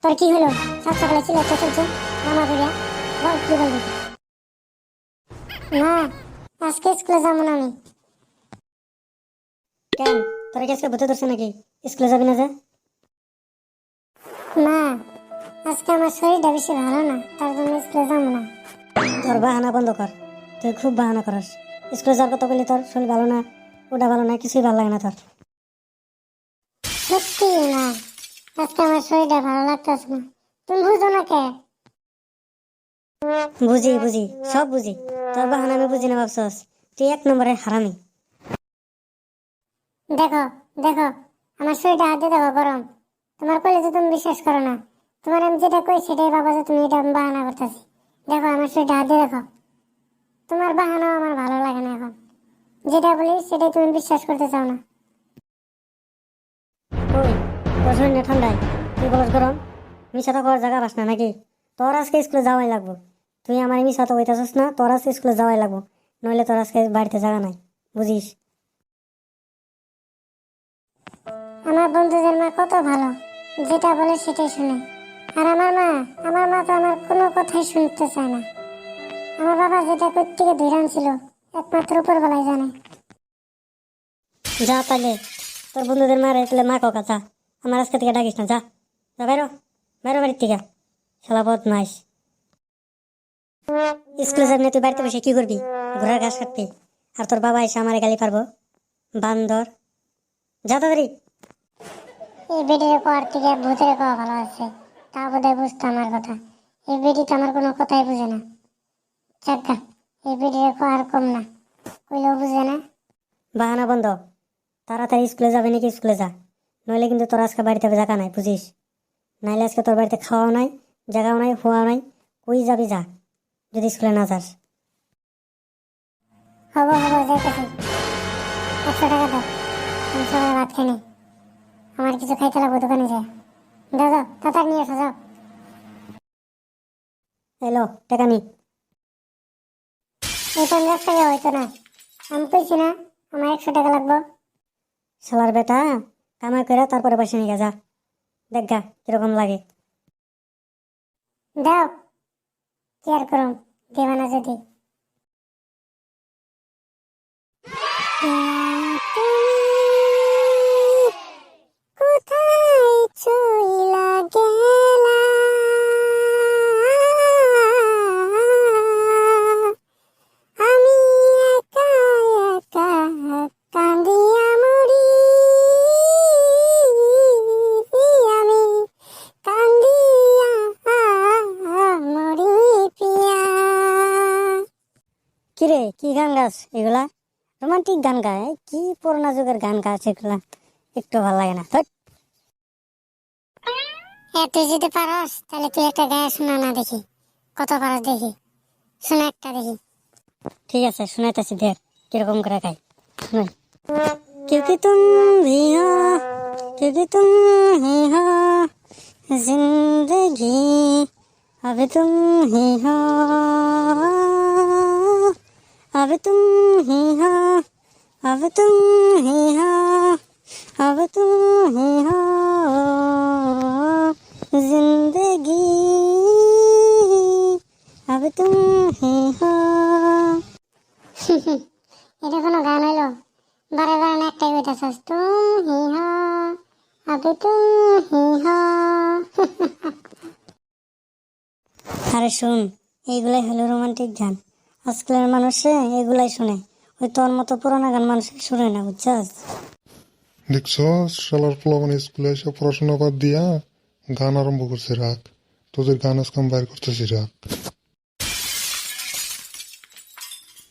তোর কি হলো? সব সকালে চিল্লাতে চলছে মামা করিয়া, বল কি বলবি? না, আজকে স্কুলে যাবো না আমি। কেন, তোরা কি আজকে ভূতে ধরছে নাকি? স্কুলে যাবি না যে? না, আজকে আমার শরীরটা বেশি ভালো না, তার জন্য স্কুলে যাবো না। তোর বাহানা বন্ধ কর, তুই খুব বাহানা করস। স্কুলে যাওয়ার কথা বললি তোর শরীর ভালো না, ওটা ভালো না, কিছুই ভালো লাগে না তোর। সত্যি না, আজকে আমার শরীরটা ভালো লাগতেছে না। তুমি বুঝো না কে? বুঝি বুঝি, সব বুঝি। তোর বাহানা আমি বুঝি না ভাবছস? তুই এক নম্বরের হারামি। দেখো দেখো, আমার শরীরটা হাতে দেখো গরম। তোমার কইলে তো তুমি বিশ্বাস করো না। তোমার আমি যেটা কই সেটাই ভাবো যে তুমি এটা আমি বাহানা করতেছি। দেখো আমার শরীরটা হাতে দেখো। তোমার বাহানা আমার ভালো লাগে না এখন। যেটা বলি সেটাই তুমি বিশ্বাস করতে চাও না। ওই, তোর শরীর না ঠান্ডায় তুই বলস গরম? মিশা তো খাওয়ার জায়গা পাস না নাকি? তোর আজকে স্কুলে যাওয়াই লাগবো। তুই আমার মিশা তো হইতেছস না, তোর আজকে স্কুলে যাওয়াই লাগবো। নইলে তোর আজকে বাড়িতে জায়গা নাই, বুঝিস? আমার বন্ধুদের মা কত ভালো, যেটা বলে সেটাই শুনে। আর আমার মা তো আমার কোনো কথাই শুনতে চায় না। আমার বাবা যেটা প্রত্যেকে ধৈর্য ছিল, একমাত্র উপরবেলায় জানে। যা তাইলে, তোর বন্ধুদের মারে তাহলে মা কাকা যা। আমার আজকে থেকে ডাকিস না, যা যা, বাইরো বাইরো বাড়ির থেকে। শালা বদমাইশ। স্কুলে যাবি না, তুই বাড়িতে বসে কি করবি? ঘোড়ার ঘাস কাটবি। আর তোর বাবা এসে আমারে গালি পারবো, বান্দর। যা তাড়াতাড়ি। এই বেটির পর থেকে ভূতের কোয়া ভালো আছে, তা বোধহয় বুঝতো আমার কথা। এই বেটি তো আমার কোনো কথাই বুঝে না। চাক্কা, এই বেটির কোয়া আর কম না, কইলেও বুঝে না। বাহানা বন্ধ, তাড়াতাড়ি স্কুলে যাবে নাকি স্কুলে যা। নইলে কিন্তু তোর আজকে বাড়িতে জায়গা নাই, বুঝিস? নাইলে আজকে তোর বাড়িতে খাওয়াও নাই, জায়গাও নাই, হওয়াও নাই। কই যাবি যা, যদি স্কুলে না যাস। হবো হবো, যাইতেছি। 100 টাকা দাও, আমি সবাই ভাত খেয়ে নিই। আমার কিছু খাইতে লাগবো দোকানে যায়। দাও দাও, তাড়াতাড়ি নিয়ে এসো, যাও। এলো টাকা নি। এই 50 টাকা হইতো না, আমি কইছি না আমার 100 টাকা লাগবো। শালার বেটা, কামাই করে তারপরে পয়সা নিয়ে যা। দেখ গা কিরকম লাগে। দাও, কি আর করুম, দেবা না যদি। কোথায় চইলা গেলা, আমি একা একা কান্দিয়া মরি, আমি কান্দিয়া মরি পিয়া। কিরে, কি গান গাছ এগুলা? রোমান্টিক গান গায়? কি পুরোনো যুগের গান গাছ এগুলা? একটু ভালো লাগে না। ধ্যাৎ। তুই যদি পারস তাহলে তুই একটা গায়ে শোনা না দেখি, কত পারস দেখি, শোনা একটা দেখি। ঠিক আছে, শুনাইতেছি, দেখ কিরকম করে গাই। শুনাই। क्योंकि तुम भी हो, क्योंकि तुम ही हो जिंदगी, अब तुम ही हो, अब तुम ही हो, अब तुम ही हो, अब तुम ही हो जिंदगी, अब तुम ही हो। এটা কোনো গান হইলো? বারে বারে না একটাই কইতাছস, তুম হি হা, আবে তুম হি হা। আরে শুন, এইগুলাই হলো রোমান্টিক গান। আজকালের মানুষে এগুলাই শুনে। ওই তোর মতো পুরানা গান মানুষ শুনে না, বুঝছস? দেখছস শালার পোলাপান স্কুলে এসে পড়াশোনা বাদ দিয়া গান আরম্ভ করছে। রাখ, তোদের গান আজকে আমি বাইর করতেছি, রাখ।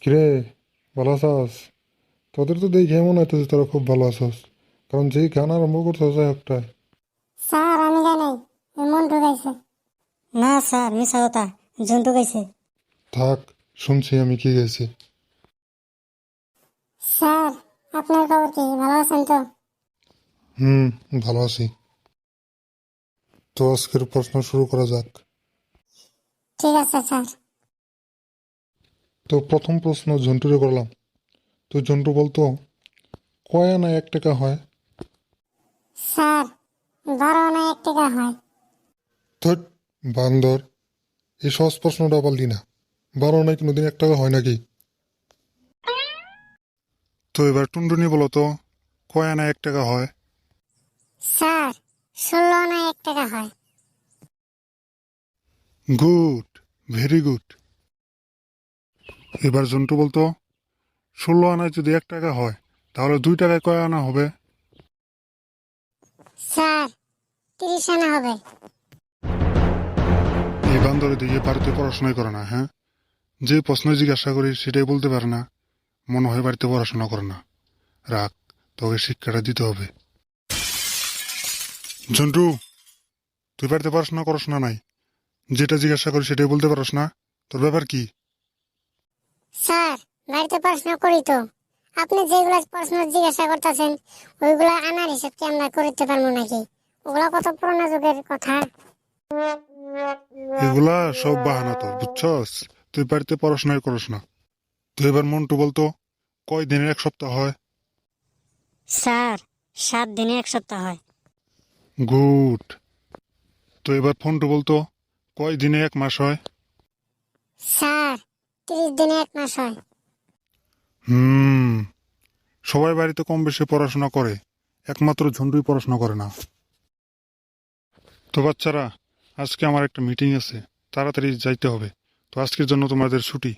কিরে, ভালো আছস? তোদের তো দেখে মনে হইতেছে তোরা খুব ভালো আছস, কারণ যেই গান আরম্ভ করতেছ একটা। স্যার আমি গাই নাই, ওই মন্টু গাইছে। না স্যার, মিছা কথা, ঝন্টু গাইছে। থাক, শুনছি আমি কি গেছি। স্যার আপনার খবর কি, ভালো আছেন তো? হুম, ভালো আছি। তো আজকের প্রশ্ন শুরু করা যাক। ঠিক আছে স্যার। তো প্রথম প্রশ্ন ঝন্টুরে করলাম। তো ঝন্টু বলতো, কয় আনা 1 টাকা হয়? স্যার 12 আনা 1 টাকা হয়। ধট বান্দর, এই সহজ প্রশ্নটা পারলি না। 12 আনায় কোনোদিন 1 টাকা হয় নাকি? তো এবার টুনটুনি বলো তো, কয় আনায় 1 টাকা হয়? স্যার 16 আনায় 1 টাকা হয়। Good, very good. এবার জন্টু বলতো, 16 আনায় যদি 1 টাকা হয় তাহলে 2 টাকায় কয় আনা হবে? স্যার 30 আনা হবে। এই বান্দরে দিয়ে বাড়িতে পড়াশোনাই করে না, হ্যাঁ? যে প্রশ্ন জিজ্ঞাসা করি সেটাই বলতে পারে না, মনে হয় বাড়িতে পড়াশোনা করে না। রাখ, তোকে শিক্ষাটা দিতে হবে। জন্টু, তুই বাড়িতে পড়াশোনা করস না নাই? যেটা জিজ্ঞাসা করি সেটাই বলতে পারস না, তোর ব্যাপার কি? স্যার বাড়িতে পড়াশোনা করি তো, আপনি যেগুলা প্রশ্ন জিজ্ঞাসা করতেছেন ওইগুলা আনার হিসাব কি আমরা করতে পারবো নাকি? ওগুলা কত পুরোনো যুগের কথা। এগুলা সব বাহানা তোর, বুঝছস? তুই বাড়িতে পড়াশোনাই করস না। তুই এবার মন্টু বলতো, কয় দিনের 1 সপ্তাহ হয়? স্যার 7 দিনে 1 সপ্তাহ হয়। গুড। তো এবার ফন্টু বলতো, কয় দিনে 1 মাস হয়? স্যার 30 দিনে 1 মাস হয়। হুম, সবাই বাড়িতে কম বেশি পড়াশোনা করে, একমাত্র ঝন্টুই পড়াশোনা করে না। তো বাচ্চারা, আজকে আমার একটা মিটিং আছে, তাড়াতাড়ি যাইতে হবে। তো আজকের জন্য তোমাদের ছুটি।